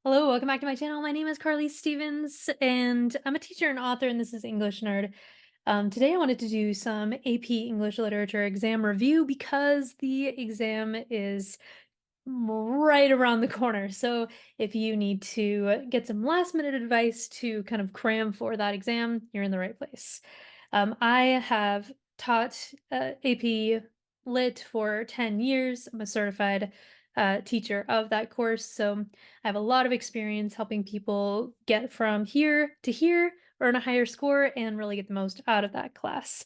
Hello, welcome back to my channel. My name is Carly Stevens, and I'm a teacher and author, and this is English Nerd. Today I wanted to do some AP English Literature exam review because the exam is right around the corner. So if you need to get some last minute advice to kind of cram for that exam, you're in the right place. I have taught AP Lit for 10 years. I'm a certified teacher of that course. So I have a lot of experience helping people get from here to here, earn a higher score, and really get the most out of that class.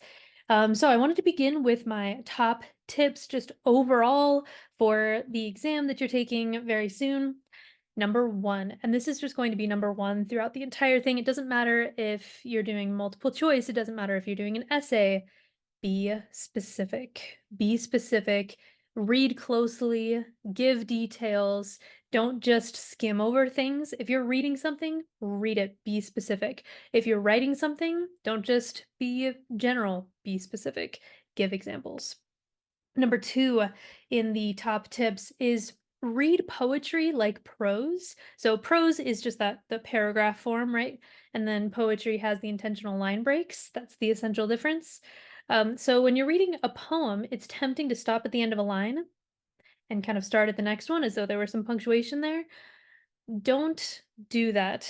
So I wanted to begin with my top tips just overall for the exam that you're taking very soon. Number one, and this is just going to be number one throughout the entire thing. It doesn't matter if you're doing multiple choice, it doesn't matter if you're doing an essay. Be specific. Be specific. Read closely, give details. Don't just skim over things. If you're reading something, read it. Be specific. If you're writing something, don't just be general. Be specific. Give examples. Number two in the top tips is read poetry like prose. So prose is just the paragraph form, right? And then poetry has the intentional line breaks. That's the essential difference. So when you're reading a poem, it's tempting to stop at the end of a line and kind of start at the next one as though there was some punctuation there. Don't do that.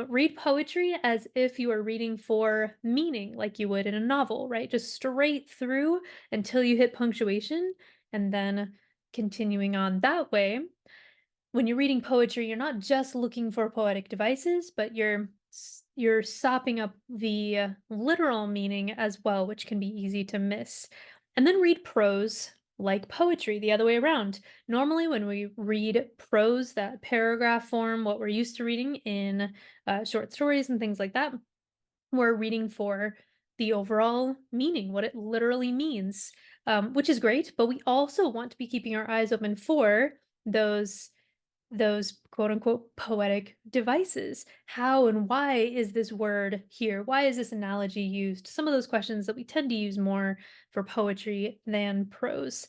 Read poetry as if you are reading for meaning, like you would in a novel, right? Just straight through until you hit punctuation, and then continuing on that way. When you're reading poetry, you're not just looking for poetic devices, but you're sopping up the literal meaning as well, which can be easy to miss. And then read prose like poetry, the other way around. Normally, when we read prose, that paragraph form, what we're used to reading in short stories and things like that, we're reading for the overall meaning, what it literally means, which is great. But we also want to be keeping our eyes open for those those quote unquote poetic devices. How and why is this word here? Why is this analogy used? Some of those questions that we tend to use more for poetry than prose.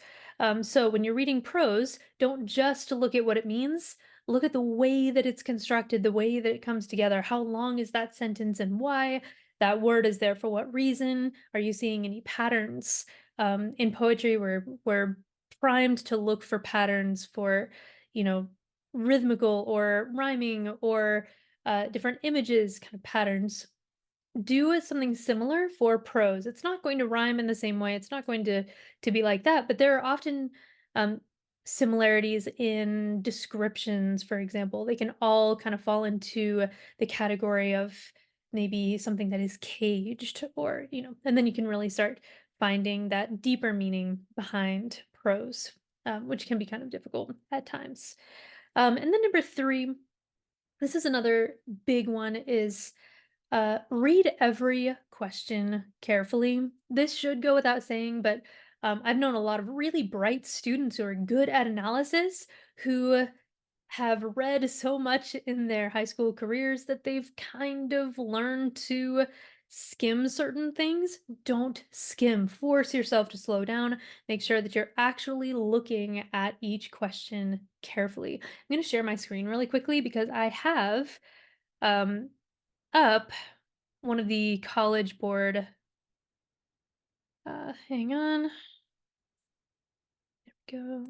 So when you're reading prose, don't just look at what it means. Look at the way that it's constructed, the way that it comes together. How long is that sentence and why? That word is there for what reason? Are you seeing any patterns? In poetry, we're primed to look for patterns for, you know, rhythmical or rhyming or different images kind of patterns. Do something similar for prose. It's not going to rhyme in the same way. It's not going to be like that, but there are often um, similarities in descriptions, for example. They can all kind of fall into the category of maybe something that is caged or, and then you can really start finding that deeper meaning behind prose, which can be kind of difficult at times. And then number three, this is another big one, is read every question carefully. This should go without saying, but I've known a lot of really bright students who are good at analysis who have read so much in their high school careers that they've kind of learned to skim certain things. Don't skim. Force yourself to slow down. Make sure that you're actually looking at each question carefully. I'm going to share my screen really quickly because I have um, up one of the College Board, hang on, go,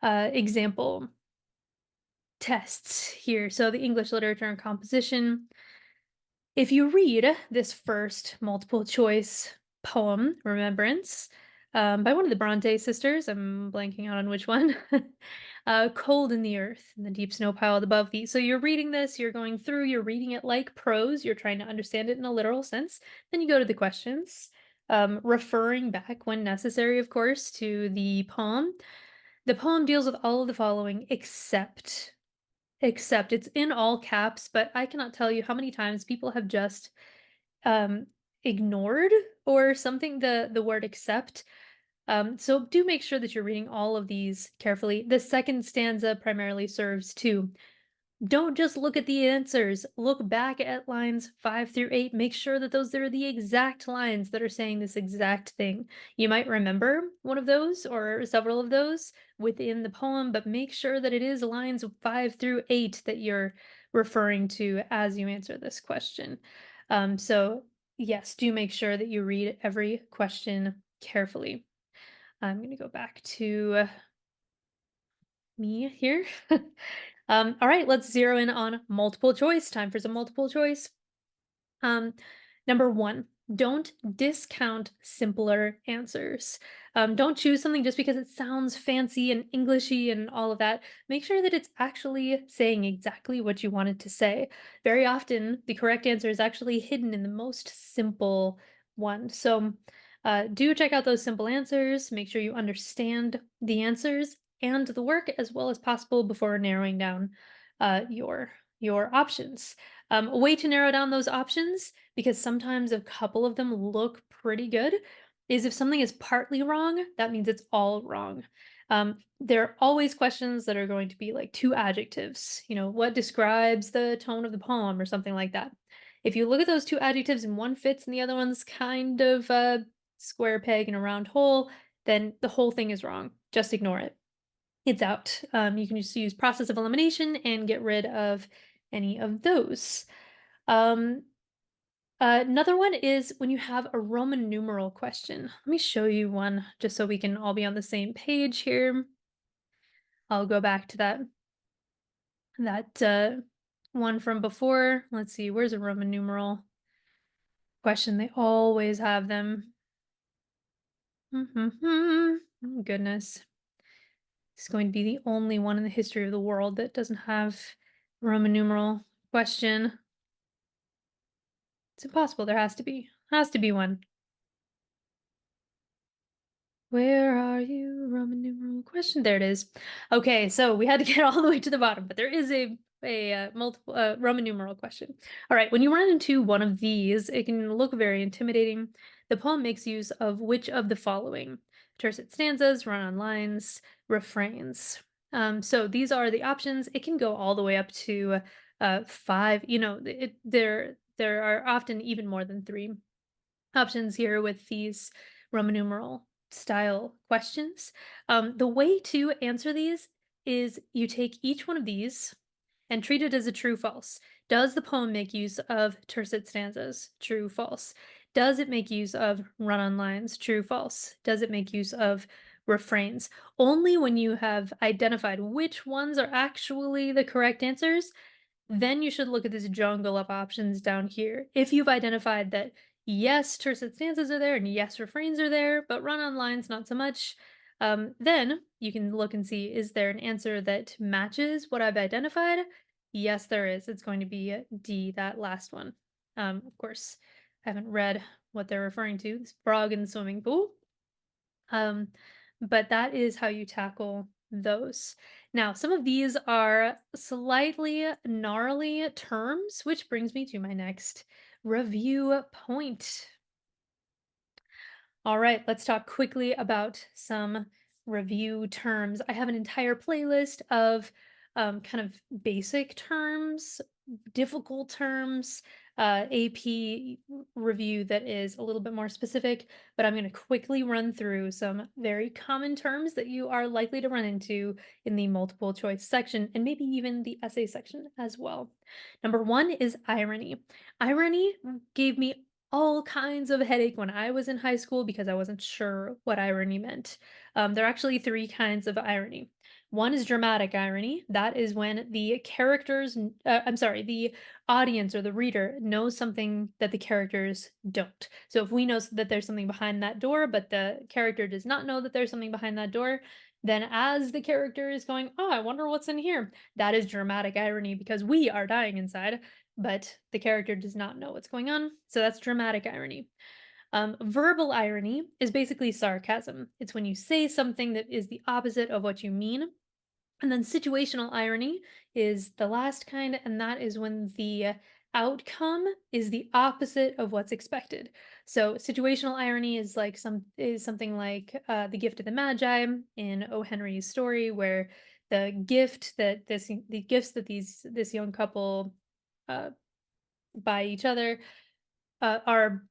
example tests here. So the English literature and composition. If you read this first multiple choice poem, Remembrance, by one of the Bronte sisters, I'm blanking out on which one, Cold in the Earth, and the deep snow piled above thee. So you're reading this, you're going through, you're reading it like prose, you're trying to understand it in a literal sense. Then you go to the questions, referring back when necessary, of course, to the poem. The poem deals with all of the following except it's in all caps, but I cannot tell you how many times people have just um, ignored or something the word except. So do make sure that you're reading all of these carefully. The second stanza primarily serves to Don't just look at the answers. Look back at lines 5 through 8. Make sure that those are the exact lines that are saying this exact thing. You might remember one of those or several of those within the poem, but make sure that it is lines 5 through 8 that you're referring to as you answer this question. So, yes, do make sure that you read every question carefully. I'm going to go back to me here. All right, let's zero in on multiple choice. Time for some multiple choice. Um, Number one, don't discount simpler answers. Don't choose something just because it sounds fancy and Englishy and all of that. Make sure that it's actually saying exactly what you want it to say. Very often, the correct answer is actually hidden in the most simple one. So, do check out those simple answers. Make sure you understand the answers and the work as well as possible before narrowing down your options. A way to narrow down those options, because sometimes a couple of them look pretty good, is if something is partly wrong, that means it's all wrong. There are always questions that are going to be like two adjectives, what describes the tone of the poem or something like that. If you look at those two adjectives and one fits and the other one's kind of a square peg in a round hole, then the whole thing is wrong. Just ignore it. It's out. You can just use process of elimination and get rid of any of those. Um, Another one is when you have a Roman numeral question. Let me show you one just so we can all be on the same page here. I'll go back to that one from before. Let's see, where's a Roman numeral question? They always have them. Oh, goodness. It's going to be the only one in the history of the world that doesn't have a Roman numeral question. It's impossible. There has to be. Has to be one. Where are you? Roman numeral question. There it is. Okay, so we had to get all the way to the bottom, but there is a multiple Roman numeral question. All right, when you run into one of these, it can look very intimidating. The poem makes use of which of the following? Tercet stanzas, run-on lines, refrains. So these are the options. It can go all the way up to 5. There are often even more than 3 options here with these Roman numeral style questions. The way to answer these is you take each one of these and treat it as a true false. Does the poem make use of tercet stanzas? True false. Does it make use of run on lines? True false. Does it make use of refrains? Only when you have identified which ones are actually the correct answers, then you should look at this jungle of options down here. If you've identified that yes, tercet stanzas are there and yes, refrains are there, but run-on lines not so much, then you can look and see, is there an answer that matches what I've identified? Yes, there is. It's going to be D, that last one. Of course, I haven't read what they're referring to, this frog in the swimming pool. But that is how you tackle those. Now, some of these are slightly gnarly terms, which brings me to my next review point. All right, let's talk quickly about some review terms. I have an entire playlist of kind of basic terms, difficult terms, AP review that is a little bit more specific, but I'm going to quickly run through some very common terms that you are likely to run into in the multiple choice section and maybe even the essay section as well. Number one is irony. Irony gave me all kinds of headache when I was in high school because I wasn't sure what irony meant. There are actually 3 kinds of irony. One is dramatic irony. That is when the the audience or the reader knows something that the characters don't. So if we know that there's something behind that door, but the character does not know that there's something behind that door, then as the character is going, oh, I wonder what's in here, that is dramatic irony because we are dying inside, but the character does not know what's going on. So that's dramatic irony. Verbal irony is basically sarcasm. It's when you say something that is the opposite of what you mean. And then situational irony is the last kind, and that is when the outcome is the opposite of what's expected. So situational irony is something like the gift of the Magi in O. Henry's story, where the gifts that this young couple uh, buy each other are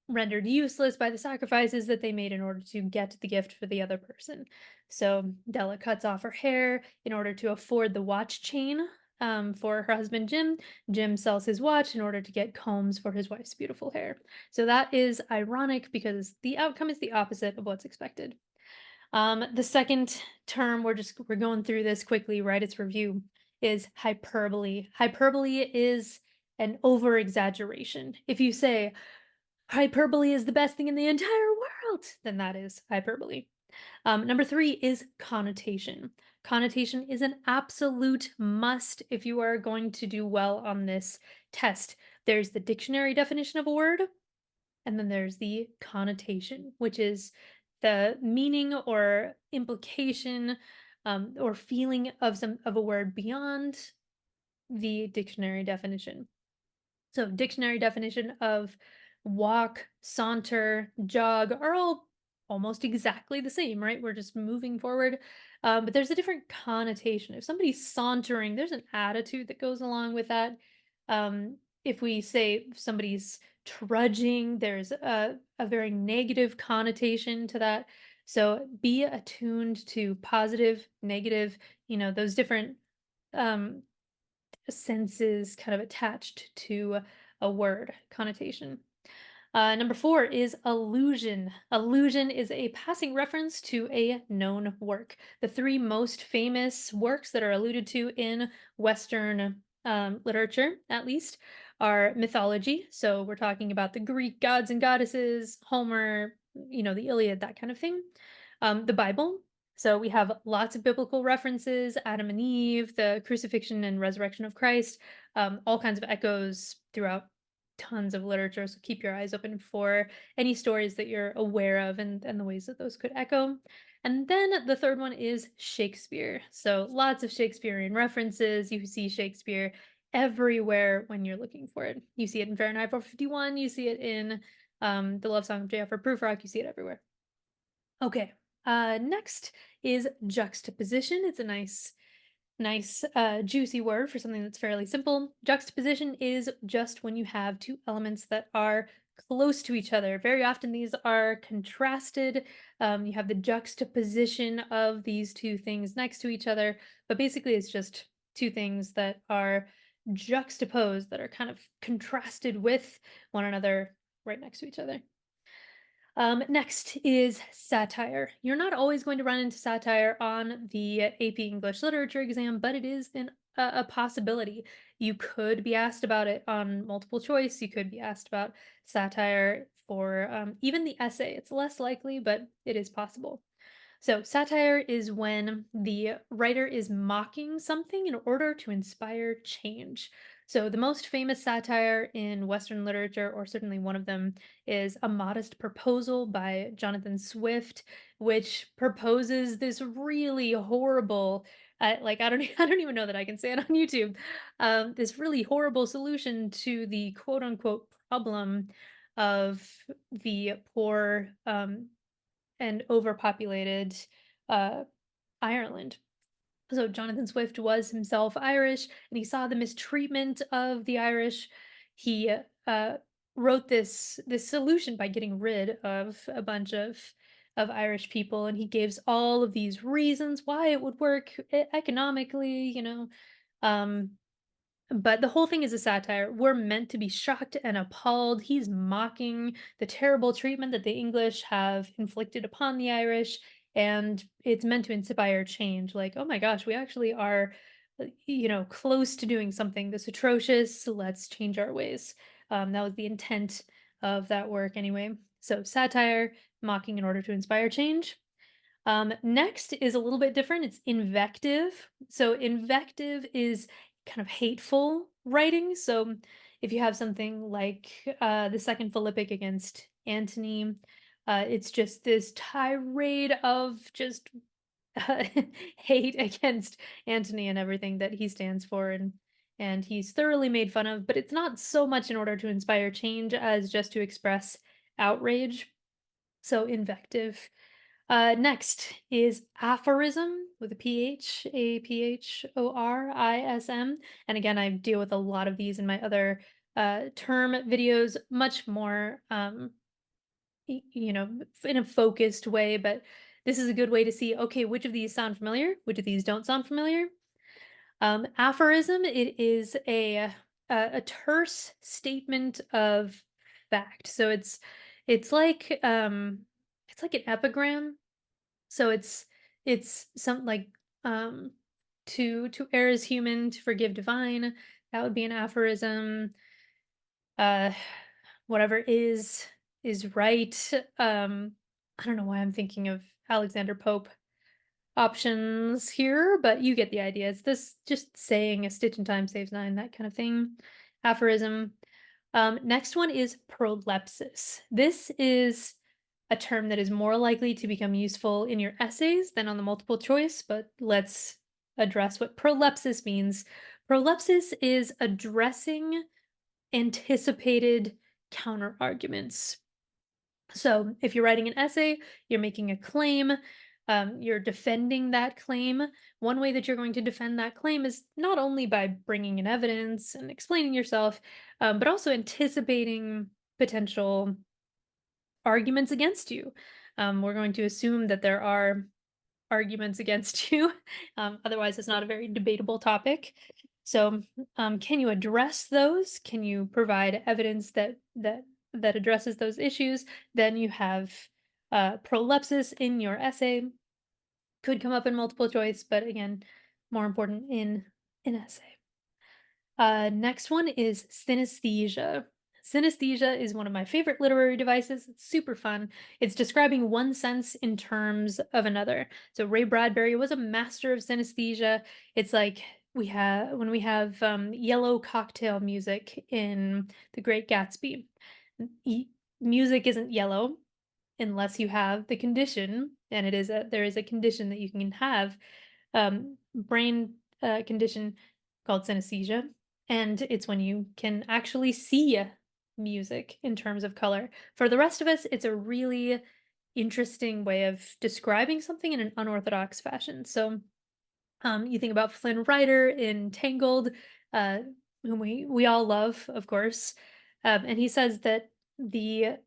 rendered useless by the sacrifices that they made in order to get the gift for the other person. So Della cuts off her hair in order to afford the watch chain for her husband Jim. Jim sells his watch in order to get combs for his wife's beautiful hair. So that is ironic because the outcome is the opposite of what's expected. The second term, we're going through this quickly, right? It's review, is hyperbole. Hyperbole is an over exaggeration. If you say hyperbole is the best thing in the entire world, then that is hyperbole. Number three is connotation. Connotation is an absolute must if you are going to do well on this test. There's the dictionary definition of a word, and then there's the connotation, which is the meaning or implication or feeling of a word beyond the dictionary definition. So, dictionary definition of walk, saunter, jog are all almost exactly the same, right? We're just moving forward. But there's a different connotation. If somebody's sauntering, there's an attitude that goes along with that. If we say somebody's trudging, there's a very negative connotation to that. So be attuned to positive, negative, those different um, senses kind of attached to a word connotation. Number four is allusion. Allusion is a passing reference to a known work. The three most famous works that are alluded to in Western literature, at least, are mythology. So we're talking about the Greek gods and goddesses, Homer, the Iliad, that kind of thing. The Bible. So we have lots of biblical references, Adam and Eve, the crucifixion and resurrection of Christ, all kinds of echoes throughout tons of literature, so keep your eyes open for any stories that you're aware of and the ways that those could echo. And then the third one is Shakespeare. So lots of Shakespearean references. You see Shakespeare everywhere when you're looking for it. You see it in Fahrenheit 451, you see it in The Love Song of J.F.R. Prufrock, you see it everywhere. Okay, next is juxtaposition. It's a nice, juicy word for something that's fairly simple. Juxtaposition is just when you have two elements that are close to each other. Very often these are contrasted. You have the juxtaposition of these two things next to each other, but basically it's just two things that are juxtaposed, that are kind of contrasted with one another right next to each other. Next is satire. You're not always going to run into satire on the AP English Literature exam, but it is a possibility. You could be asked about it on multiple choice. You could be asked about satire for even the essay. It's less likely, but it is possible. So, satire is when the writer is mocking something in order to inspire change. So, the most famous satire in Western literature, or certainly one of them, is A Modest Proposal by Jonathan Swift, which proposes this really horrible, I don't, I don't even know that I can say it on YouTube, this really horrible solution to the quote unquote problem of the poor and overpopulated uh, Ireland. So Jonathan Swift was himself Irish, and he saw the mistreatment of the Irish. He wrote this solution by getting rid of a bunch of Irish people, and he gives all of these reasons why it would work economically, um, but the whole thing is a satire. We're meant to be shocked and appalled. He's mocking the terrible treatment that the English have inflicted upon the Irish, and it's meant to inspire change. Like, oh my gosh, we actually are, close to doing something this atrocious. Let's change our ways. That was the intent of that work, anyway. So, satire, mocking in order to inspire change. Next is a little bit different. It's invective. So invective is kind of hateful writing. So if you have something like the second Philippic against Antony, it's just this tirade of just uh, hate against Antony and everything that he stands for, and he's thoroughly made fun of. But it's not so much in order to inspire change as just to express outrage. So invective. Next is aphorism, with a PH, Aphorism. And again, I deal with a lot of these in my other term videos, much more, in a focused way. But this is a good way to see, okay, which of these sound familiar, which of these don't sound familiar. Aphorism, it is a terse statement of fact. So it's like an epigram. So it's something like um to err is human, to forgive divine. That would be an aphorism. Uh whatever is right. I don't know why I'm thinking of Alexander Pope options here, but you get the idea. It's this just saying a stitch in time saves nine, that kind of thing. Aphorism. Next one is prolepsis. This is a term that is more likely to become useful in your essays than on the multiple choice, but let's address what prolepsis means. Prolepsis is addressing anticipated counter arguments. So, if you're writing an essay, you're making a claim, you're defending that claim. One way that you're going to defend that claim is not only by bringing in evidence and explaining yourself, but also anticipating potential arguments against you. We're going to assume that there are arguments against you. Otherwise, it's not a very debatable topic. So, can you address those? Can you provide evidence that addresses those issues? Then you have prolepsis in your essay. Could come up in multiple choice, but again, more important in an essay. Next one is synesthesia. Synesthesia is one of my favorite literary devices. It's super fun. It's describing one sense in terms of another. So Ray Bradbury was a master of synesthesia. It's like we have yellow cocktail music in The Great Gatsby. Music isn't yellow unless you have the condition, and there is a condition that you can have, brain condition called synesthesia, and it's when you can actually see music in terms of color. For the rest of us, it's a really interesting way of describing something in an unorthodox fashion. So, you think about Flynn Rider in Tangled, uh, whom we all love, of course, and he says that the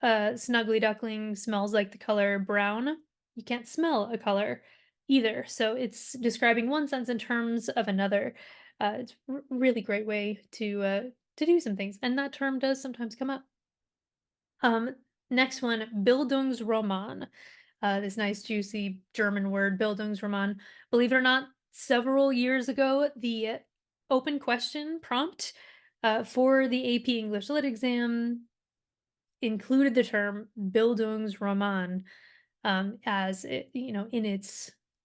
snuggly duckling smells like the color brown. You can't smell a color either, so it's describing one sense in terms of another. It's really great way to do some things, and that term does sometimes come up. Um, Next one, Bildungsroman. This nice juicy German word, Bildungsroman. Believe it or not, several years ago, the open question prompt for the AP English Lit exam included the term Bildungsroman as in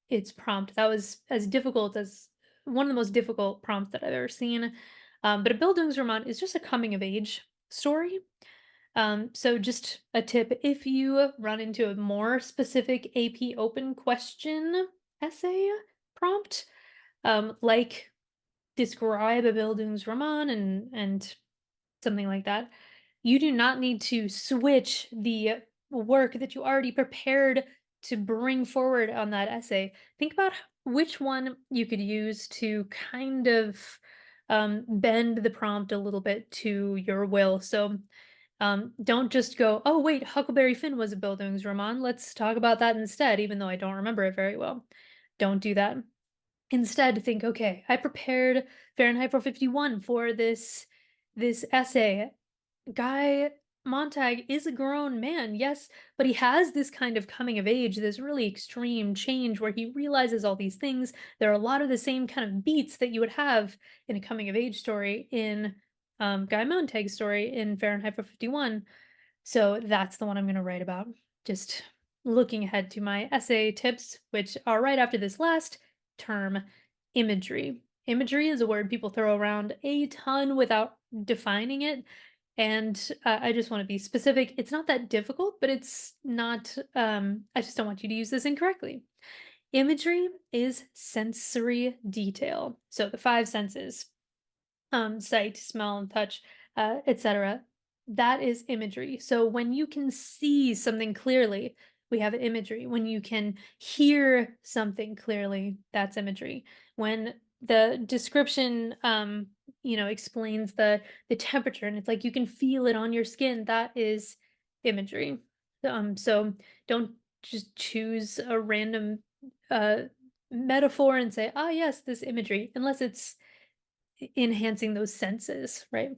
its prompt. That was as difficult as one of the most difficult prompts that I've ever seen. But a Bildungsroman is just a coming of age story. So just a tip, if you run into a more specific AP open question essay prompt, like describe a Bildungsroman and something like that, you do not need to switch the work that you already prepared to bring forward on that essay. Think about which one you could use to kind of bend the prompt a little bit to your will. So don't just go, "Oh, wait, Huckleberry Finn was a Bildungsroman. Let's talk about that instead," even though I don't remember it very well. Don't do that. Instead, think, "Okay, I prepared Fahrenheit 451 for this essay. Guy Montag is a grown man, yes, but he has this kind of coming of age, this really extreme change where he realizes all these things. There are a lot of the same kind of beats that you would have in a coming of age story in Guy Montag's story in Fahrenheit 451. So that's the one I'm going to write about. Just looking ahead to my essay tips, which are right after this last term, imagery. Imagery is a word people throw around a ton without defining it. And I just want to be specific. It's not that difficult, but it's not, I just don't want you to use this incorrectly. Imagery is sensory detail. So the five senses, sight, smell, and touch, etc. That is imagery. So when you can see something clearly, we have imagery. When you can hear something clearly, that's imagery. When the description, explains the temperature, and it's like you can feel it on your skin, that is imagery. So don't just choose a random uh, metaphor and say, "Ah, yes, this imagery," unless it's enhancing those senses, right?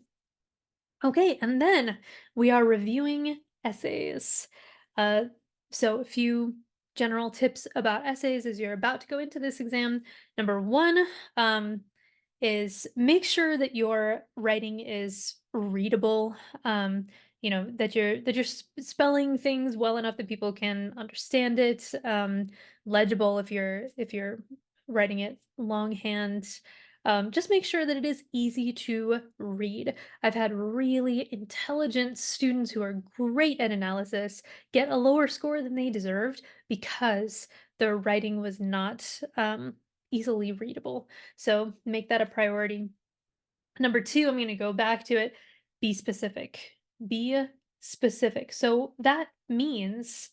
Okay, and then we are reviewing essays. Uh, so a few general tips about essays as you're about to go into this exam. Number one, is make sure that your writing is readable. That you're spelling things well enough that people can understand it. Legible if you're writing it longhand. Just make sure that it is easy to read. I've had really intelligent students who are great at analysis get a lower score than they deserved because their writing was not easily readable. So make that a priority. Number two, I'm going to go back to it. Be specific. Be specific. So that means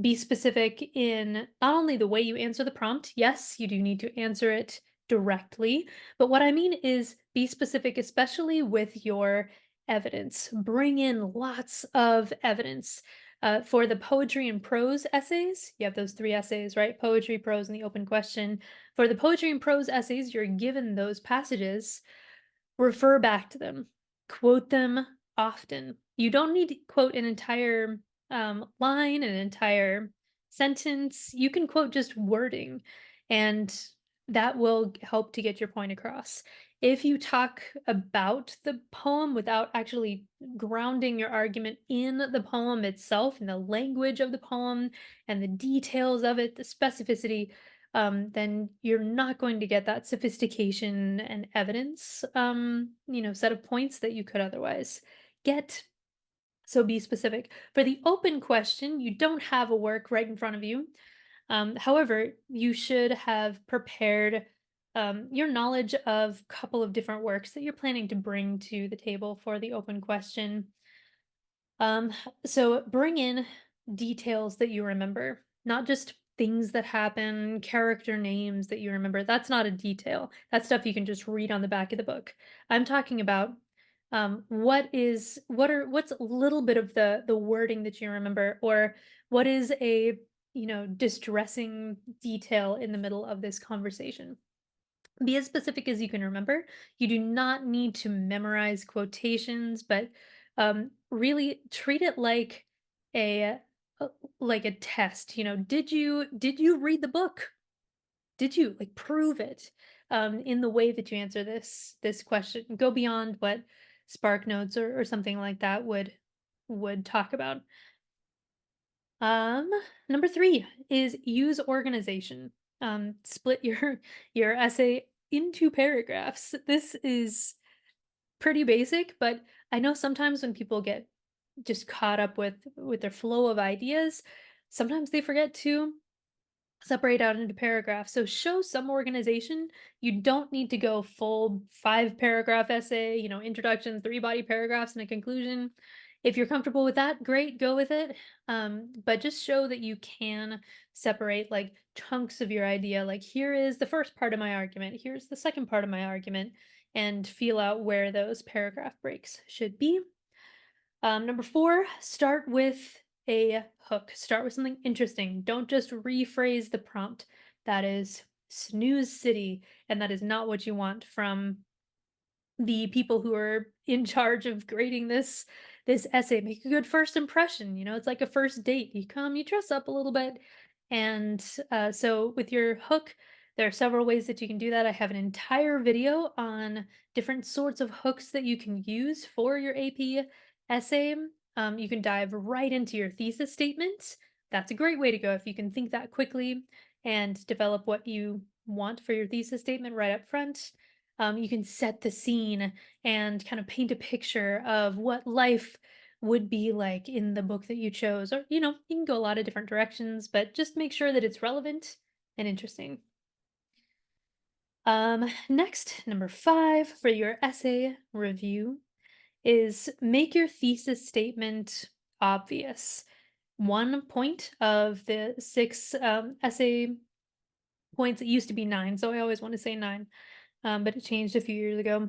be specific in not only the way you answer the prompt. Yes, you do need to answer it directly. But what I mean is be specific, especially with your evidence. Bring in lots of evidence. For the poetry and prose essays, you have those three essays, right? Poetry, prose, and the open question. For the poetry and prose essays, you're given those passages. Refer back to them. Quote them often. You don't need to quote an entire, line, an entire sentence. You can quote just wording, and that will help to get your point across. If you talk about the poem without actually grounding your argument in the poem itself, in the language of the poem and the details of it, the specificity, then you're not going to get that sophistication and evidence, set of points that you could otherwise get. So be specific. For the open question, you don't have a work right in front of you. However, you should have prepared your knowledge of a couple of different works that you're planning to bring to the table for the open question. Um, so bring in details that you remember, not just things that happen, character names that you remember. That's not a detail. That's stuff you can just read on the back of the book. I'm talking about what's a little bit of the wording that you remember, or what is a distressing detail in the middle of this conversation. Be as specific as you can remember. You do not need to memorize quotations, but really treat it a uh, like a test. Did you read the book? Did you like prove it in the way that you answer this question? Go beyond what Spark Notes or something like that would talk about. Um, Number 3 is use organization. Split your your essay into paragraphs. This is pretty basic, but I know sometimes when people get just caught up with their flow of ideas, sometimes they forget to separate out into paragraphs. So show some organization. You don't need to go full 5 paragraph essay, introduction, 3 body paragraphs, and a conclusion. If you're comfortable with that, great, go with it. But just show that you can separate like chunks of your idea. Like, here is the first part of my argument, here's the second part of my argument, and feel out where those paragraph breaks should be. Number 4, start with a hook. Start with something interesting. Don't just rephrase the prompt. That is snooze city, and that is not what you want from the people who are in charge of grading this essay. Make a good first impression. It's like a first date. You come, you dress up a little bit, and so with your hook, there are several ways that you can do that. I have an entire video on different sorts of hooks that you can use for your AP essay. You can dive right into your thesis statement. That's a great way to go if you can think that quickly and develop what you want for your thesis statement right up front. You can set the scene and kind of paint a picture of what life would be like in the book that you chose. Or, you can go a lot of different directions, but just make sure that it's relevant and interesting. Next, number 5 for your essay review is make your thesis statement obvious. 1 point of the 6 essay points. It used to be 9, so I always want to say 9, but it changed a few years ago.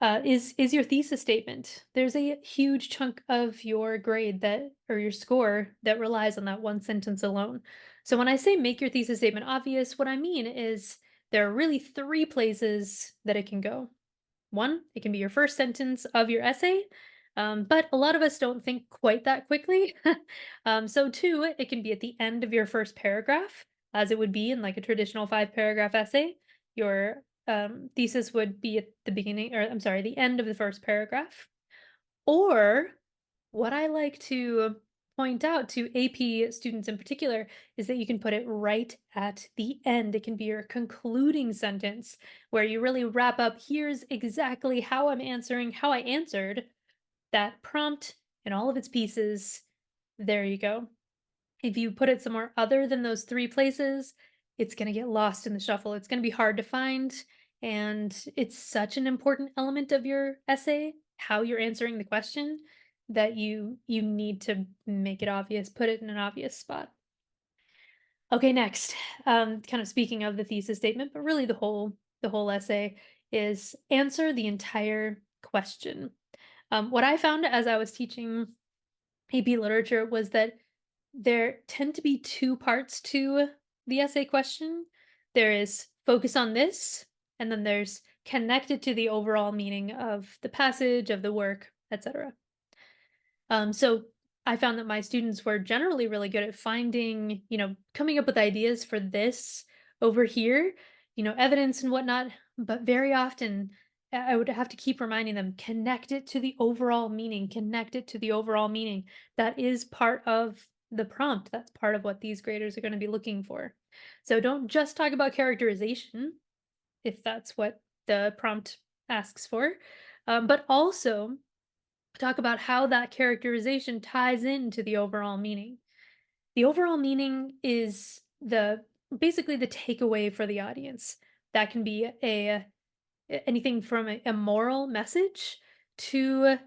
Is your thesis statement. There's a huge chunk of your grade that or your score that relies on that one sentence alone. So when I say make your thesis statement obvious, what I mean is there are really 3 places that it can go. 1, it can be your first sentence of your essay, but a lot of us don't think quite that quickly. So 2, it can be at the end of your first paragraph, as it would be in like a traditional 5-paragraph essay. Your thesis would be at the beginning, or I'm sorry, the end of the first paragraph. Or what I like to point out to AP students in particular is that you can put it right at the end. It can be your concluding sentence where you really wrap up, here's exactly how I'm answering, how I answered that prompt in all of its pieces. There you go. If you put it somewhere other than those 3 places, it's gonna get lost in the shuffle. It's gonna be hard to find, and it's such an important element of your essay, how you're answering the question, that you need to make it obvious, put it in an obvious spot. Okay, next, kind of speaking of the thesis statement, but really the whole essay is answer the entire question. What I found as I was teaching AP literature was that there tend to be 2 parts to the essay question. There is focus on this, and then there's connected to the overall meaning of the passage, of the work, etc. So I found that my students were generally really good at finding, coming up with ideas for this over here, evidence and whatnot. But very often, I would have to keep reminding them, connect it to the overall meaning, connect it to the overall meaning. That is part of the prompt. That's part of what these graders are going to be looking for. So don't just talk about characterization, if that's what the prompt asks for, but also talk about how that characterization ties into the overall meaning. The overall meaning is the basically the takeaway for the audience. That can be anything from a moral message to,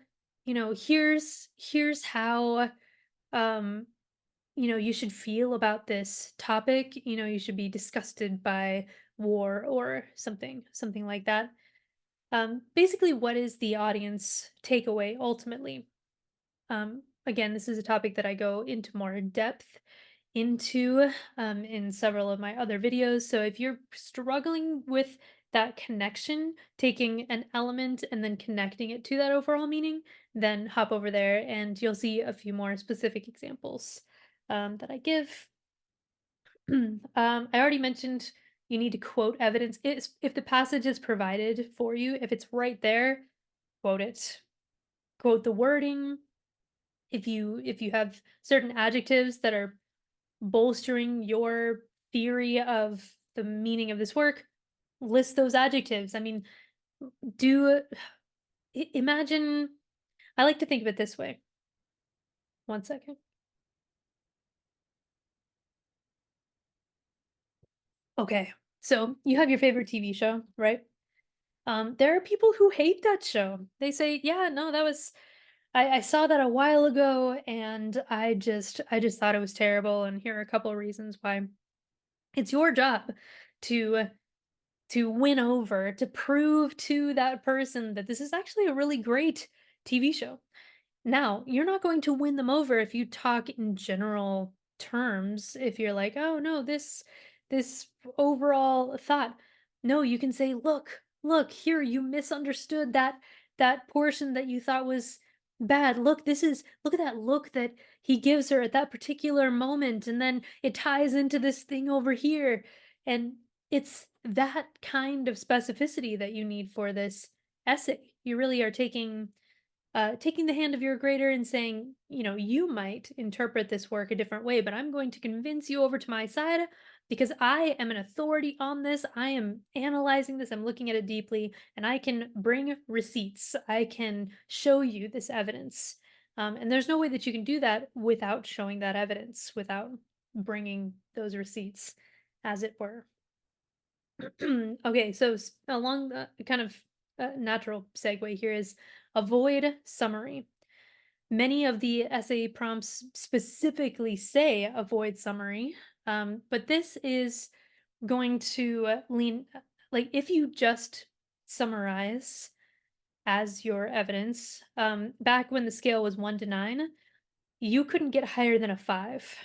here's how um you should feel about this topic. You should be disgusted by war or something like that. Basically, what is the audience takeaway ultimately? Again, this is a topic that I go into more depth into in several of my other videos. So if you're struggling with that connection, taking an element and then connecting it to that overall meaning, then hop over there and you'll see a few more specific examples that I give. I already mentioned you need to quote evidence. If the passage is provided for you, if it's right there, quote it. Quote the wording, if you have certain adjectives that are bolstering your theory of the meaning of this work, list those adjectives. I mean, do imagine. I like to think of it this way. One second. Okay, so you have your favorite TV show, right? There are people who hate that show. They say, "Yeah, no, that was I saw that a while ago, and I just thought it was terrible." And here are a couple of reasons why. It's your job to win over, to prove to that person that this is actually a really great TV show. Now, you're not going to win them over if you talk in general terms. If you're like, "Oh no, this overall thought." No, you can say, "Look, here you misunderstood that portion that you thought was bad. Look at that look that he gives her at that particular moment, and then it ties into this thing over here." And it's that kind of specificity that you need for this essay. You really are taking the hand of your grader and saying, you might interpret this work a different way, but I'm going to convince you over to my side because I am an authority on this. I am analyzing this, I'm looking at it deeply, and I can bring receipts. I can show you this evidence. And there's no way that you can do that without showing that evidence, without bringing those receipts, as it were. Okay, so along the kind of natural segue here is avoid summary. Many of the essay prompts specifically say avoid summary, but this is going to lean like if you just summarize as your evidence, back when the scale was 1 to 9, you couldn't get higher than a 5.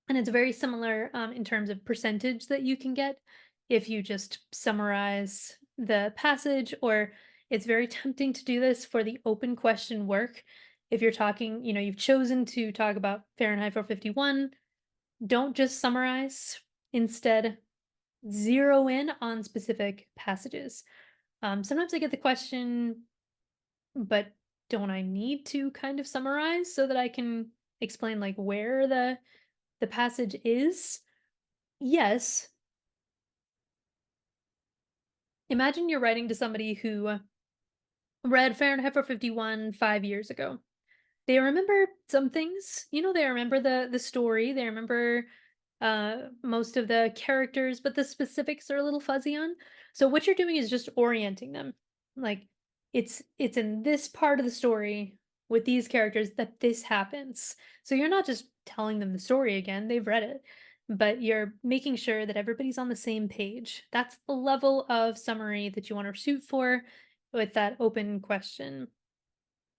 And it's very similar in terms of percentage that you can get if you just summarize the passage, or it's very tempting to do this for the open question work. If you're talking, you've chosen to talk about Fahrenheit 451, don't just summarize. Instead, zero in on specific passages. Sometimes I get the question, but don't I need to kind of summarize so that I can explain like where the passage is? Yes. Imagine you're writing to somebody who read Fahrenheit 451 5 years ago. They remember some things, they remember the story, they remember most of the characters, but the specifics are a little fuzzy on. So what you're doing is just orienting them. Like it's in this part of the story with these characters that this happens. So you're not just telling them the story again, they've read it, but you're making sure that everybody's on the same page. That's the level of summary that you want to shoot for with that open question.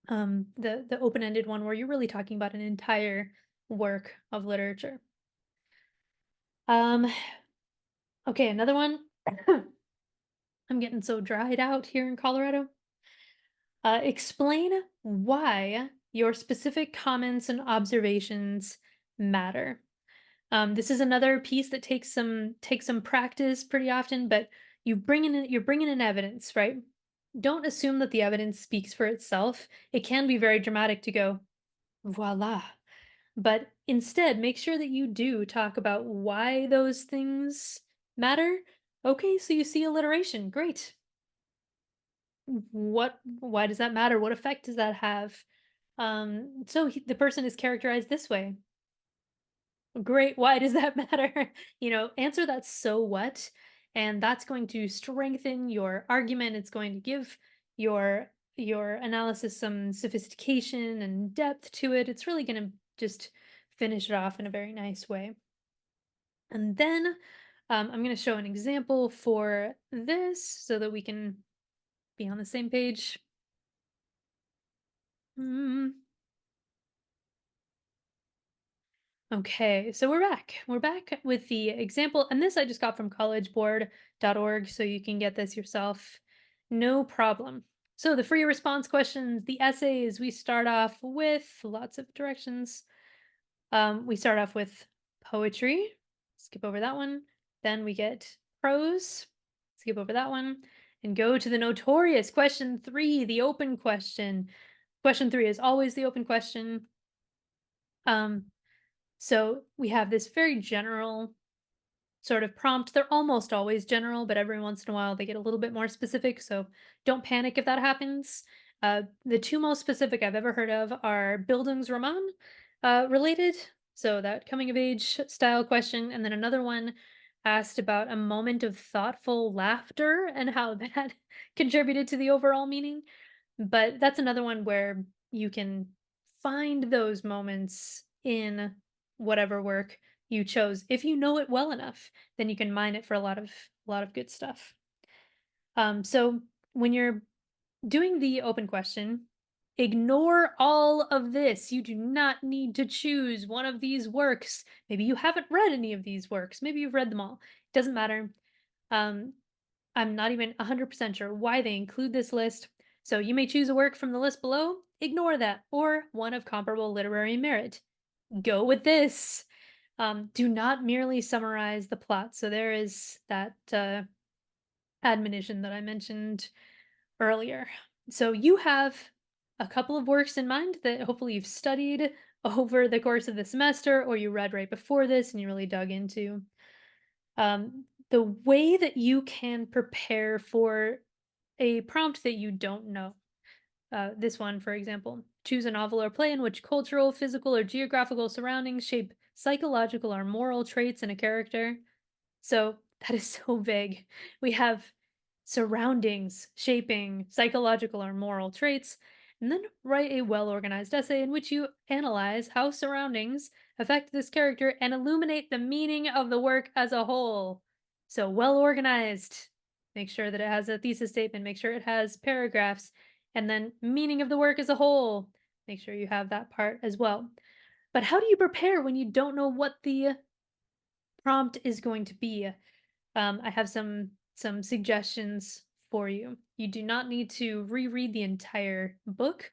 The open-ended one where you're really talking about an entire work of literature. Um, okay, another one. I'm getting so dried out here in Colorado. Explain why your specific comments and observations matter. This is another piece that takes some practice pretty often, but you're bringing in evidence, right? Don't assume that the evidence speaks for itself. It can be very dramatic to go, voila. But instead, make sure that you do talk about why those things matter. Okay, so you see alliteration. Great. Why does that matter? What effect does that have? The person is characterized this way. Great. Why does that matter? Answer that so what? And that's going to strengthen your argument. It's going to give your analysis some sophistication and depth to it. It's really going to just finish it off in a very nice way. And then I'm going to show an example for this so that we can be on the same page. Mm. Okay, so we're back. We're back with the example, and this I just got from collegeboard.org, so you can get this yourself. No problem. So the free response questions, the essays, we start off with lots of directions. We start off with poetry, skip over that one. Then we get prose, skip over that one, and go to the notorious question 3, the open question. Question 3 is always the open question. So we have this very general sort of prompt. They're almost always general, but every once in a while they get a little bit more specific. So don't panic if that happens. The two most specific I've ever heard of are Bildungsroman related. So that coming of age style question. And then another one asked about a moment of thoughtful laughter and how that contributed to the overall meaning. But that's another one where you can find those moments in whatever work you chose. If you know it well enough, then you can mine it for a lot of good stuff. So when you're doing the open question, ignore all of this. You do not need to choose one of these works. Maybe you haven't read any of these works. Maybe you've read them all. Doesn't matter. Um, I'm not even 100% sure why they include this list. So you may choose a work from the list below, ignore that, or one of comparable literary merit. Go with this. Do not merely summarize the plot. So there is that admonition that I mentioned earlier. So you have a couple of works in mind that hopefully you've studied over the course of the semester, or you read right before this and you really dug into. The way that you can prepare for a prompt that you don't know. This one, for example, choose a novel or play in which cultural, physical, or geographical surroundings shape psychological or moral traits in a character. So that is so vague. We have surroundings shaping psychological or moral traits, and then write a well-organized essay in which you analyze how surroundings affect this character and illuminate the meaning of the work as a whole. So, well-organized. Make sure that it has a thesis statement, make sure it has paragraphs, and then meaning of the work as a whole. Make sure you have that part as well. But how do you prepare when you don't know what the prompt is going to be? I have some suggestions for you. You do not need to reread the entire book.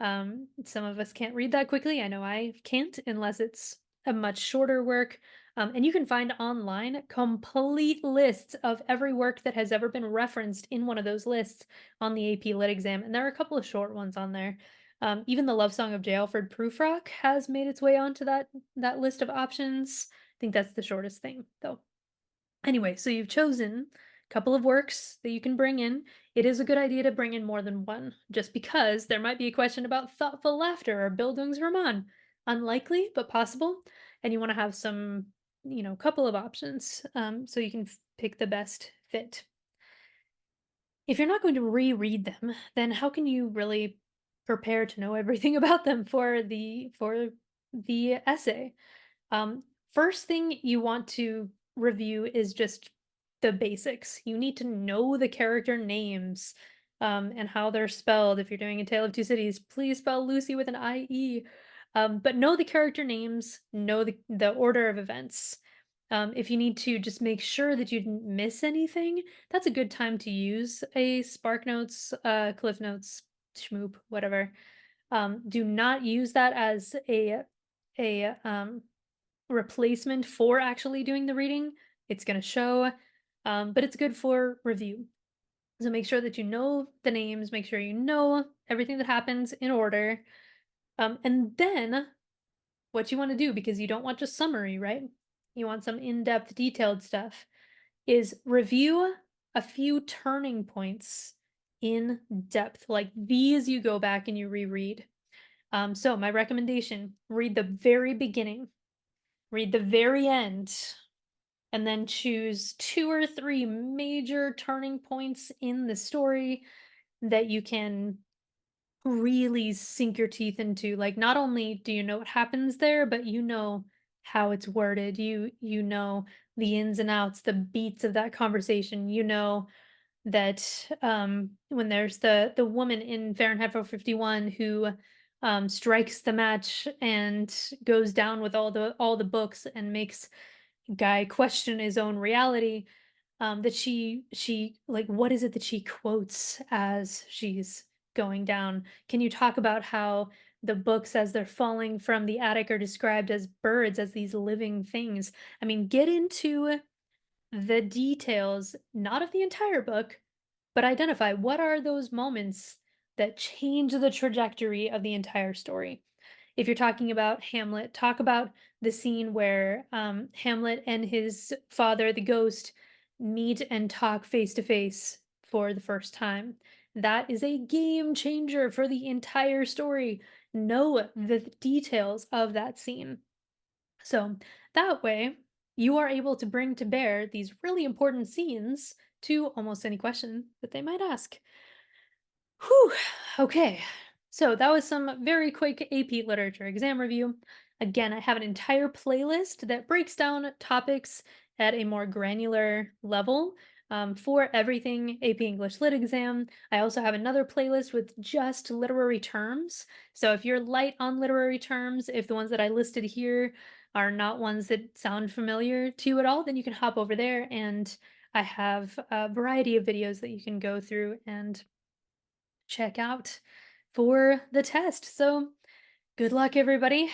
Some of us can't read that quickly. I know I can't unless it's a much shorter work. And you can find online complete lists of every work that has ever been referenced in one of those lists on the AP Lit exam. And there are a couple of short ones on there. Even the Love Song of J. Alfred Prufrock has made its way onto that list of options. I think that's the shortest thing, though. Anyway, so you've chosen a couple of works that you can bring in. It is a good idea to bring in more than one, just because there might be a question about thoughtful laughter or Bildungsroman. Unlikely, but possible. And you want to have some, couple of options so you can pick the best fit. If you're not going to reread them, then how can you really prepare to know everything about them for the essay? First thing you want to review is just the basics. You need to know the character names and how they're spelled. If you're doing A Tale of Two Cities, please spell Lucy with an IE. But know the character names, know the order of events. If you need to just make sure that you didn't miss anything, that's a good time to use a Spark Notes, Cliff Notes, Schmoop, whatever. Do not use that as a replacement for actually doing the reading. It's going to show, but it's good for review. So make sure that you know the names, make sure you know everything that happens in order. And then what you want to do, because you don't want just summary, right? You want some in depth, detailed stuff, is review a few turning points in depth. Like these, you go back and you reread. So, my recommendation, read the very beginning, read the very end, and then choose two or three major turning points in the story that you can really sink your teeth into. Like, not only do you know what happens there, but you know how it's worded. You know the ins and outs, the beats of that conversation. You know that when there's the woman in Fahrenheit 451 who strikes the match and goes down with all the books and makes guy question his own reality, that she like, what is it that she quotes as she's going down? Can you talk about how the books as they're falling from the attic are described as birds, as these living things? I mean, get into the details, not of the entire book, but identify what are those moments that change the trajectory of the entire story. If you're talking about Hamlet, talk about the scene where Hamlet and his father, the ghost, meet and talk face to face for the first time. That is a game changer for the entire story. Know the details of that scene. So that way, you are able to bring to bear these really important scenes to almost any question that they might ask. Whew. Okay. So that was some very quick AP literature exam review. Again, I have an entire playlist that breaks down topics at a more granular level for everything AP English Lit exam. I also have another playlist with just literary terms. So if you're light on literary terms, if the ones that I listed here are not ones that sound familiar to you at all, then you can hop over there and I have a variety of videos that you can go through and check out for the test. So, good luck, everybody.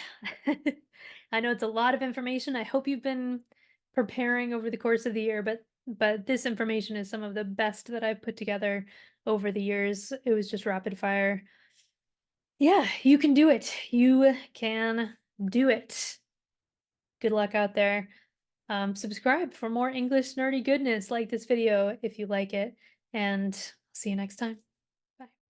I know it's a lot of information. I hope you've been preparing over the course of the year, but this information is some of the best that I've put together over the years. It was just rapid fire. Yeah, you can do it. You can do it. Good luck out there. Subscribe for more English nerdy goodness like this video if you like it, and see you next time.